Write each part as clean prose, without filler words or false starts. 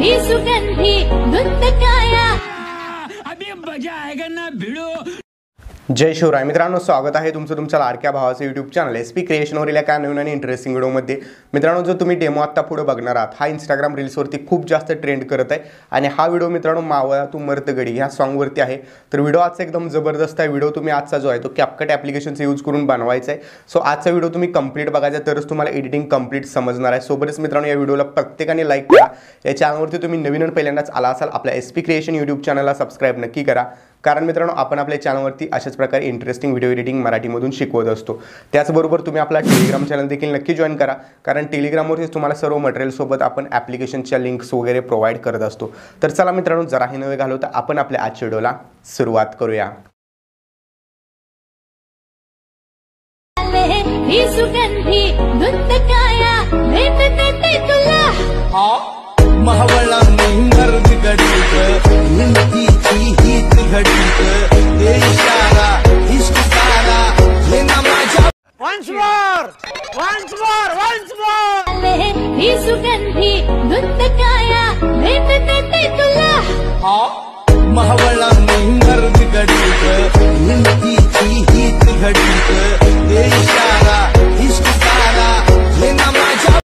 ही सुगंधी धुंद काया अभी मजा आएगा ना भिड़ो। जय शिवराय मित्रांनो, स्वागत आहे तुमचं तुमच्या लाडक्या भावाचं यूट्यूब चॅनल एसपी क्रिएशनवरील एका नवीन आणि इंटरेस्टिंग व्हिडिओमध्ये। मित्रांनो, जो तुम्ही डेमो आत्ता पुढे बघणार आहात हा इंस्टाग्राम रील्सवरती खूप जास्त ट्रेंड करत आहे आणि हा व्हिडिओ मित्रांनो मावळा तू मर्त गडी ह्या सॉन्गवरती आहे। तर व्हिडिओ आजचा एकदम जबरदस्त आहे। व्हिडिओ तुम्ही आजचा जो आहे तो CapCut ॲप्लिकेशनचा यूज करून बनवायचा आहे। सो आजचा व्हिडिओ तुम्ही कंप्लीट बघायचा तरच तुम्हाला एडिटिंग कंप्लीट समजणार आहे। सोबतच मित्रांनो या व्हिडिओला प्रत्येकाने लाईक करा। या चॅनलवरती तुम्ही नवीन आणि पहिल्यांदाच आला असाल आपल्या एसपी क्रिएशन यूट्यूब चॅनलला सबस्क्राइब नक्की करा, कारण मित्रांनो आपण आपल्या चॅनलवरती अशाच प्रकारे इंटरेस्टिंग व्हिडिओ एडिटिंग मराठीमधून शिकवत असतो। त्याचबरोबर तुम्ही आपला टेलिग्राम चॅनल देखील नक्की जॉइन करा, कारण टेलिग्रामवरती तुम्हाला सर्व मटेरियल सोबत आपण ॲप्लिकेशनच्या लिंक्स वगैरे प्रोव्हाइड करत असतो। तर चला मित्रांनो, जरा हे नवे घालवता आपण आपल्या आजच्या व्हिडिओला सुरुवात करूया। ही सुगंधी धुंद काया भेटते तुला महवळा मर्द गडीत हिंदीची हीत घडीत हे इशारा इश्क सारा हे ना माझ्या once more ही सुगंधी धुंद काया भेटते तुला महवळा मर्द गडीत हिंदीची हीत घडीत हे इशारा इश्क सारा हे ना माझ्या।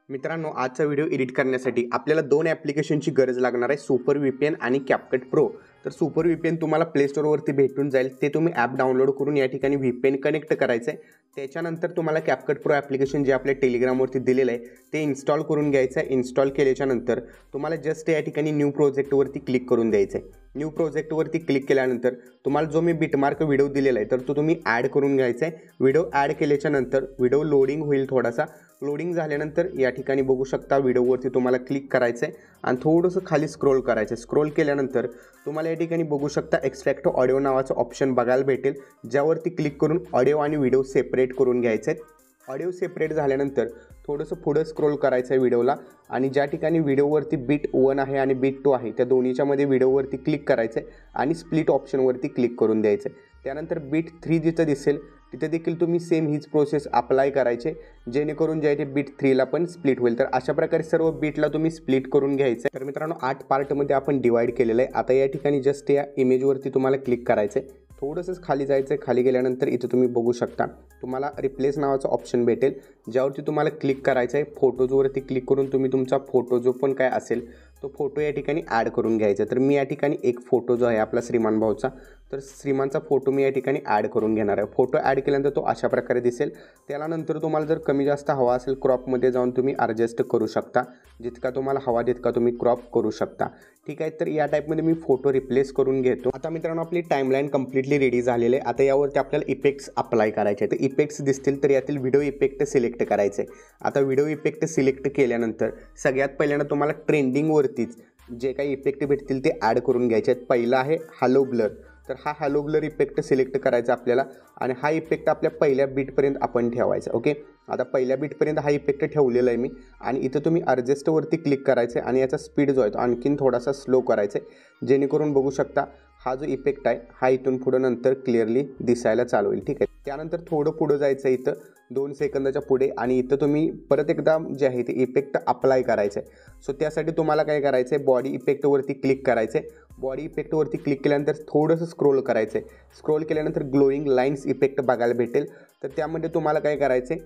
मित्रांनो, आजचा व्हिडिओ एडिट करण्यासाठी आपल्याला दोन ॲप्लिकेशनची गरज लागणार आहे, सुपर VPN आणि CapCut Pro। तर सुपर VPN तुम्हाला प्ले स्टोअरवरती भेटून जाईल, ते तुम्ही ॲप डाउनलोड करून या ठिकाणी VPN कनेक्ट करायचं आहे। त्याच्यानंतर तुम्हाला CapCut Pro ॲप्लिकेशन जे आपल्या टेलिग्रामवरती दिलेलं आहे ते इन्स्टॉल करून घ्यायचं आहे। इन्स्टॉल केल्याच्यानंतर तुम्हाला जस्ट या ठिकाणी न्यू प्रोजेक्टवरती क्लिक करून द्यायचं आहे। न्यू प्रोजेक्टवरती क्लिक केल्यानंतर तुम्हाला जो मी बिटमार्क व्हिडिओ दिलेला आहे तर तो तुम्ही ॲड करून घ्यायचा आहे। व्हिडिओ ॲड केल्याच्यानंतर व्हिडिओ लोडिंग होईल, थोडासा लोडिंग झाल्यानंतर या ठिकाणी बघू शकता व्हिडिओवरती तुम्हाला क्लिक करायचं आहे आणि थोडंसं खाली स्क्रोल करायचं आहे। स्क्रोल केल्यानंतर तुम्हाला या ठिकाणी बघू शकता एक्स्ट्रॅक्ट ऑडिओ नावाचं ऑप्शन बघायला भेटेल, ज्यावरती क्लिक करून ऑडिओ आणि व्हिडिओ सेपरेट करून घ्यायचे आहेत। ऑडिओ सेपरेट झाल्यानंतर थोडंसं पुढं स्क्रोल करायचं आहे व्हिडिओला आणि ज्या ठिकाणी व्हिडिओवरती बीट 1 आहे आणि बीट 2 आहे त्या दोन्हीच्यामध्ये व्हिडिओवरती क्लिक करायचं आहे आणि स्प्लिट ऑप्शनवरती क्लिक करून द्यायचं आहे। त्यानंतर बीट 3 जिथं दिसेल तिथे देखील तुम्ही सेम हीच प्रोसेस अप्लाय करायचे, जेणेकरून जे आहे ते बीट 3ला पण स्प्लिट होईल। तर अशा प्रकारे सर्व बीटला तुम्ही स्प्लिट करून घ्यायचं आहे। तर मित्रांनो 8 पार्टमध्ये आपण डिवाइड केलेलं आहे। आता या ठिकाणी जस्ट या इमेजवरती तुम्हाला क्लिक करायचं आहे, थोडंसंच खाली जायचं आहे। खाली गेल्यानंतर इथं तुम्ही बघू शकता तुम्हाला रिप्लेस नावाचं ऑप्शन भेटेल, ज्यावरती तुम्हाला क्लिक करायचं आहे। फोटोजवरती क्लिक करून तुम्ही तुमचा फोटो जो पण काय असेल तो फोटो या ठिकाणी ॲड करून घ्यायचा। तर मी या ठिकाणी एक फोटो जो आहे आपला श्रीमान भाऊचा, तर श्रीमानचा फोटो मी या ठिकाणी ॲड करून घेणार आहे। फोटो ॲड केल्यानंतर तो अशा प्रकारे दिसेल। त्याला नंतर तुम्हाला जर कमी जास्त हवा असेल क्रॉपमध्ये जाऊन तुम्ही ॲडजस्ट करू शकता, जितका तुम्हाला हवा तितका तुम्ही क्रॉप करू शकता, ठीक आहे। तर या टाईपमध्ये मी फोटो रिप्लेस करून घेतो। आता मित्रांनो आपली टाईमलाईन कंप्लीटली रेडी झालेली आहे। आता यावरती आपल्याला इफेक्ट्स अप्लाय करायचे आहेत। तर इफेक्ट्स दिसतील तर यातील व्हिडिओ इफेक्ट सिलेक्ट करायचे आहे। आता व्हिडिओ इफेक्ट सिलेक्ट केल्यानंतर सगळ्यात पहिल्यांदा तुम्हाला ट्रेंडिंगवरतीच जे काही इफेक्ट भेटतील ते ॲड करून घ्यायचे आहेत। पहिला आहे हॅलो ब्लर, तर हा हॅलो ब्लर इफेक्ट सिलेक्ट करायचा आपल्याला आणि हा इफेक्ट आपल्या पहिल्या बीटपर्यंत आपण ठेवायचा। ओके, आता पहिल्या बीटपर्यंत हा इफेक्ट ठेवलेला आहे मी आणि इथं तुम्ही ॲडजस्टवरती क्लिक करायचं आहे आणि याचा स्पीड जो आहे तो आणखीन थोडासा स्लो करायचा आहे, जेणेकरून बघू शकता हा जो इफेक्ट आहे हा इथून पुढं नंतर क्लिअरली दिसायला चालू होईल, ठीक आहे। त्यानंतर थोडं पुढं जायचं इथं 2 सेकंदाच्या पुढे आणि इथं तुम्ही परत एकदा जे आहे ते इफेक्ट अप्लाय करायचं आहे। सो त्यासाठी तुम्हाला काय करायचं आहे, बॉडी इफेक्टवरती क्लिक करायचं आहे। बॉडी इफेक्टवरती क्लिक केल्यानंतर थोडंसं स्क्रोल करायचं आहे। स्क्रोल केल्यानंतर ग्लोईंग लाईन्स इफेक्ट बघायला भेटेल, तर त्यामध्ये तुम्हाला काय करायचं आहे,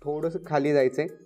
थोडंसं खाली जायचं आहे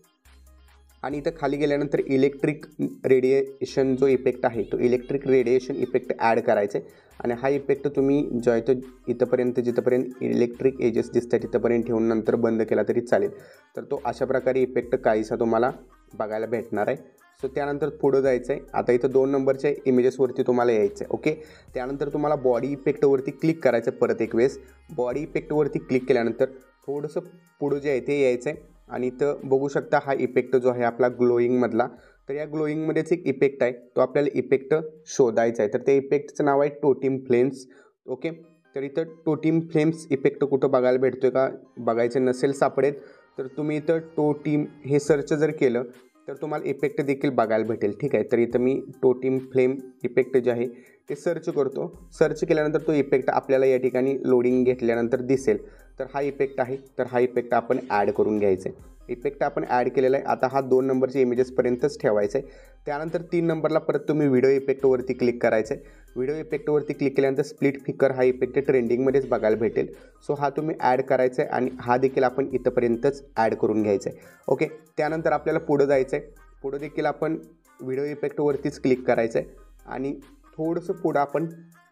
आणि इथं खाली गेल्यानंतर इलेक्ट्रिक रेडिएशन जो इफेक्ट आहे तो इलेक्ट्रिक रेडिएशन इफेक्ट ॲड करायचा आहे आणि हा इफेक्ट तुम्ही जो आहे तो इथंपर्यंत जिथंपर्यंत इलेक्ट्रिक एजेस दिसतात तिथंपर्यंत ठेवून नंतर बंद केला तरी चालेल। तर तो अशा प्रकारे इफेक्ट काहीसा तुम्हाला बघायला भेटणार आहे। सो त्यानंतर पुढं जायचं आहे। आता इथं 2 नंबरच्या इमेजेसवरती तुम्हाला यायचं आहे। ओके, त्यानंतर तुम्हाला बॉडी इफेक्टवरती क्लिक करायचं परत एक वेळेस। बॉडी इफेक्टवरती क्लिक केल्यानंतर थोडंसं पुढं जे आहे ते यायचं आहे आणि इथं बघू शकता हा इफेक्ट जो आहे आपला ग्लोईंगमधला, तर या ग्लोईंगमध्येच एक इफेक्ट आहे, तो आपल्याला इफेक्ट शोधायचा आहे। तर ते इफेक्टचं नाव आहे टोटिम फ्लेम्स। ओके, तर इथं टोटिम फ्लेम्स इफेक्ट कुठं बघायला भेटतोय का बघायचं नसेल सापडेल तर तुम्ही इथं टोटिम हे सर्च जर केलं तर तुम्हाला इफेक्ट देखील बघायला भेटेल, ठीक आहे। तर इथं मी टोटिम फ्लेम इफेक्ट जे आहे ते सर्च करतो। सर्च केल्यानंतर तो इफेक्ट आपल्याला या ठिकाणी लोडिंग घेतल्यानंतर दिसेल। तर हा इफेक्ट आहे, तर हा इफेक्ट आपण ॲड करून घ्यायचा आहे। इफेक्ट आपण ॲड केलेला आहे. आता हा 2 नंबरच्या इमेजेसपर्यंतच ठेवायचा आहे. त्यानंतर 3 नंबरला परत तुम्ही व्हिडिओ इफेक्टवरती क्लिक करायचं आहे. व्हिडिओ इफेक्टवरती क्लिक केल्यानंतर स्प्लिट फिकर हा इफेक्ट ट्रेंडिंगमध्येच बघायला भेटेल. सो हा तुम्ही ॲड करायचा आहे आणि हा देखील आपण इथंपर्यंतच ॲड करून घ्यायचा आहे. ओके, त्यानंतर आपल्याला पुढं जायचं आहे. पुढं देखील आपण व्हिडिओ इफेक्टवरतीच क्लिक करायचं आहे आणि थोडंसं पुढं आपण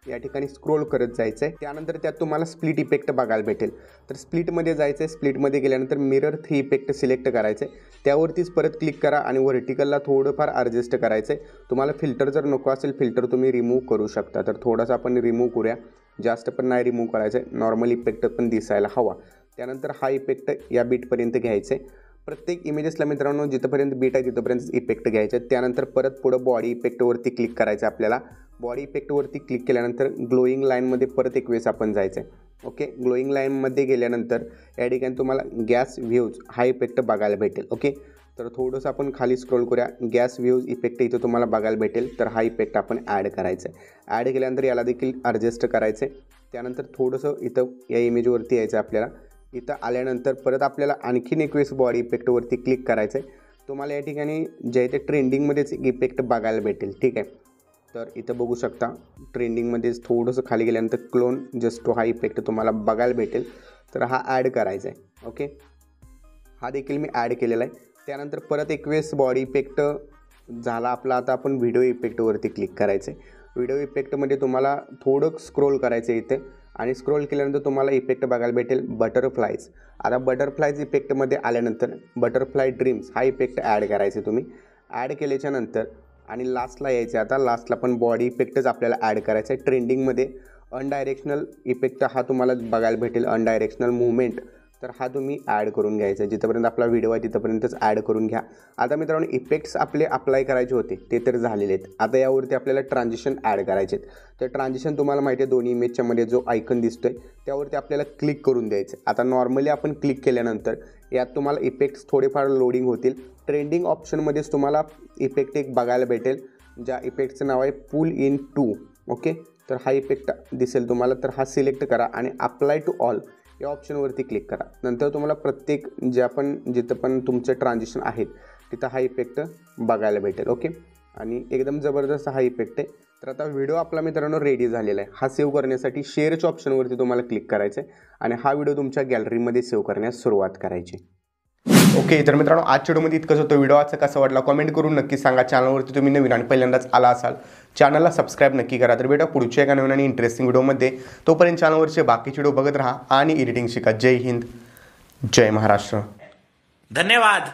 या ठिकाणी स्क्रोल करत जायचं आहे. त्यानंतर त्यात तुम्हाला स्प्लिट इफेक्ट बघायला भेटेल. तर स्प्लिटमध्ये जायचं आहे. स्प्लिटमध्ये गेल्यानंतर मिरर 3 इफेक्ट सिलेक्ट करायचं आहे. त्यावरतीच परत क्लिक करा आणि व्हर्टिकलला थोडंफार ॲडजस्ट करायचं आहे. तुम्हाला फिल्टर जर नको असेल फिल्टर तुम्ही रिमूव्ह करू शकता. तर थोडासा आपण रिमूव्ह करूया, जास्त पण नाही रिमूव्ह करायचं आहे. नॉर्मल इफेक्ट पण दिसायला हवा. त्यानंतर हा इफेक्ट या बीटपर्यंत घ्यायचं आहे. प्रत्येक इमेजेसला मित्रांनो जिथंपर्यंत बीट आहे तिथंपर्यंत इफेक्ट घ्यायचे आहेत. त्यानंतर परत पुढं बॉडी इफेक्टवरती क्लिक करायचं आहे आपल्याला. बॉडी इफेक्टवरती क्लिक केल्यानंतर ग्लोईंग लाईनमध्ये परत एक वेळेस आपण जायचं आहे. ओके, ग्लोईंग लाईनमध्ये गेल्यानंतर या ठिकाणी तुम्हाला गॅस व्ह्यूज हा इफेक्ट बघायला भेटेल. ओके, तर थोडंसं आपण खाली स्क्रोल करूया. गॅस व्ह्यूज इफेक्ट इथं तुम्हाला बघायला भेटेल. तर हा इफेक्ट आपण ॲड करायचा आहे. ॲड केल्यानंतर याला देखील ॲडजस्ट करायचं आहे. त्यानंतर थोडंसं इथं या इमेजवरती यायचं आहे आपल्याला. इथं आल्यानंतर परत आपल्याला आणखीन एक वेळेस बॉडी इफेक्टवरती क्लिक करायचं आहे. तुम्हाला या ठिकाणी जे इथे ट्रेंडिंगमध्येच एक इफेक्ट बघायला भेटेल. ठीक आहे, तर इथं बघू शकता ट्रेंडिंगमध्येच थोडंसं खाली गेल्यानंतर क्लोन जस्ट हा इफेक्ट तुम्हाला बघायला भेटेल. तर हा ॲड करायचा आहे. ओके, हा देखील मी ॲड केलेला आहे. त्यानंतर परत एक वेळेस बॉडी इफेक्ट झाला आपला. आता आपण व्हिडिओ इफेक्टवरती क्लिक करायचं आहे. व्हिडिओ इफेक्टमध्ये तुम्हाला थोडं स्क्रोल करायचं आहे इथे आणि स्क्रोल केल्यानंतर तुम्हाला इफेक्ट बघायला भेटेल बटरफ्लायज. आता बटरफ्लायज इफेक्टमध्ये आल्यानंतर बटरफ्लाय ड्रीम्स हा इफेक्ट ॲड करायचे तुम्ही. ॲड केल्याच्या नंतर आणि लास्टला यायचं. आता लास्टला पण बॉडी इफेक्टच आपल्याला ॲड करायचा आहे. ट्रेंडिंगमध्ये अनडायरेक्शनल इफेक्ट हा तुम्हाला बघायला भेटेल, अनडायरेक्शनल मुवमेंट. तर हा तुम्ही ॲड करून घ्यायचा आहे. जिथंपर्यंत आपला व्हिडिओ आहे तिथंपर्यंतच ॲड करून घ्या. आता मित्रांनो इफेक्ट्स आपले अप्लाय करायचे होते ते तर झालेले आहेत. आता यावरती आपल्याला ट्रान्झिशन ॲड करायचे आहेत. तर ट्रान्झिशन तुम्हाला माहिती आहे दोन्ही इमेजच्या मध्ये जो आयकन दिसतोय त्यावरती आपल्याला क्लिक करून द्यायचं आहे. आता नॉर्मली आपण क्लिक केल्यानंतर यात तुम्हाला इफेक्ट्स थोडेफार लोडिंग होतील. ट्रेंडिंग ऑप्शनमध्येच तुम्हाला इफेक्ट एक बघायला भेटेल, ज्या इफेक्टचं नाव आहे पुल इन 2. ओके, तर हा इफेक्ट दिसेल तुम्हाला. तर हा सिलेक्ट करा आणि अप्लाय टू ऑल या ऑप्शनवरती क्लिक करा. नंतर तुम्हाला प्रत्येक जिथं पण तुमचे ट्रान्झिशन आहेत तिथं हा इफेक्ट बघायला भेटेल. ओके, आणि एकदम जबरदस्त हा इफेक्ट आहे. तर आता व्हिडिओ आपला मित्रांनो रेडी झालेला आहे. हा सेव्ह करण्यासाठी शेअरच्या ऑप्शनवरती तुम्हाला क्लिक करायचं आहे आणि हा व्हिडिओ तुमच्या गॅलरीमध्ये सेव्ह करण्यास सुरुवात करायची. ओके, तर मित्रांनो आजच्या व्हिडिओमध्ये इतकंच होतं. व्हिडिओ आजचा कसा वाटला कमेंट करून नक्की सांगा. चॅनलवरती तुम्ही नवीन आणि पहिल्यांदाच आला असाल चॅनलला सबस्क्राईब नक्की करा. तर भेटा पुढच्या एका नवीन आणि इंटरेस्टिंग व्हिडिओमध्ये. तोपर्यंत चॅनलवरचे बाकीचे व्हिडिओ बघत राहा आणि एडिटिंग शिका. जय हिंद, जय महाराष्ट्र. धन्यवाद.